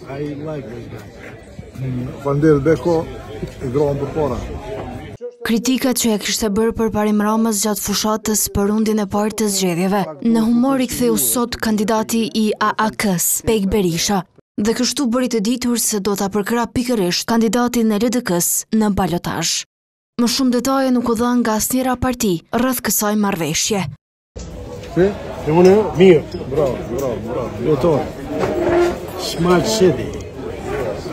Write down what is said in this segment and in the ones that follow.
I like this guy. Vandir Beko I grohen përpara. Kritikat që e kishte bërë përparim Ramës gjatë fushatës për rundin e parë të zgjedhjeve, në humor I ktheu sot kandidati I AAK-s, Pejk Berisha, dhe kështu bëri të ditur se do ta përkrah pikërisht kandidatin e LDK-s në balotazh. Më shumë detaje nuk u dhan nga asnjëra parti rreth kësaj marrëveshje. Mirë, bravo. Jeton. Smart City.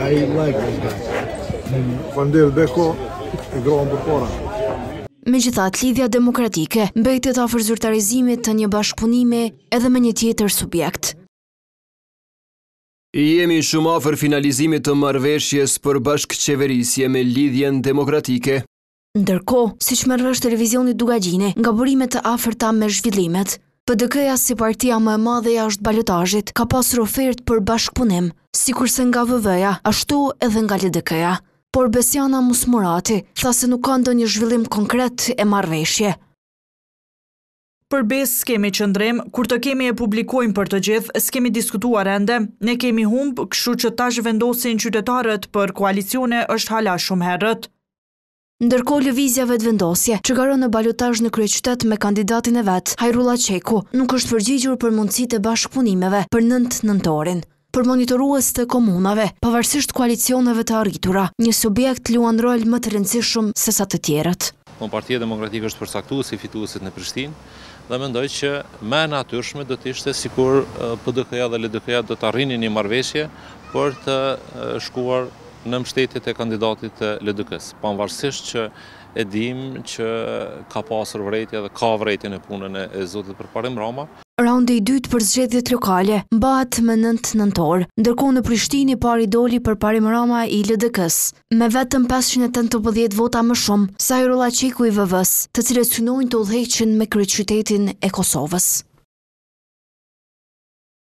I like this guy. Vandir Beko I grohen përpara. Megjithatë, Lidhja Demokratike mbetet afër zyrtarizimit të një bashkëpunimi edhe me një tjetër subjekt. Jemi shumë afër finalizimit të marrëveshjes për bashkëqeverisje me Lidhjen Demokratike. Ndërkohë, siç merr vesh televizioni Dugagjini, nga burimet të afërta me zhvillimet, PDK-ja si partia më e madhe jashtë balotazhit ka pasur ofertë për bashkëpunim, sikurse nga VV-ja, ashtu edhe nga LDK-ja. Por Besiana Musmurati tha se nuk ka ndonjë zhvillim konkret e marrëveshje. Përbes s'kemi qëndrim, kur të kemi e publikojmë për të gjithë, s'kemi diskutuar ende, ne kemi humb, kështu që tash vendosin qytetarët për koalicione është hala shumë herët. Ndërkohë lëvizja vetëvendosje që garon në balotazh në kryeqytet me kandidatin e vet, Hajrullah Qeku, nuk është përgjigjur për mundësitë e bashkëpunimeve për 9 nëntorin. Për monitorues të komunave, pavarësisht koalicioneve të arritura, një subjekt luan rol më të rëndësishëm se sa të tjerët. Partia Demokratike është përcaktuar si fituesit në Prishtinë dhe mendoj që më e natyrshme do të ishte sikur PDK-ja dhe LDK-ja do të arrinin një marrëveshje për të shkuar në mbështetjet e kandidatit të LDK-s, pavarësisht që e dim që ka pasur vërejtje dhe ka vërejtje në punën e zotit përparim Rama. Raundi I dytë për zgjedhjet lokale mbahet më 9 nëntor, ndërkohë në Prishtinë I pari doli përparim Rama I LDK-s, me vetëm 580 vota më shumë se Hajrullah Qeku I VV-s, të cilët synojnë të udhëheqin me kryeqytetin e Kosovës.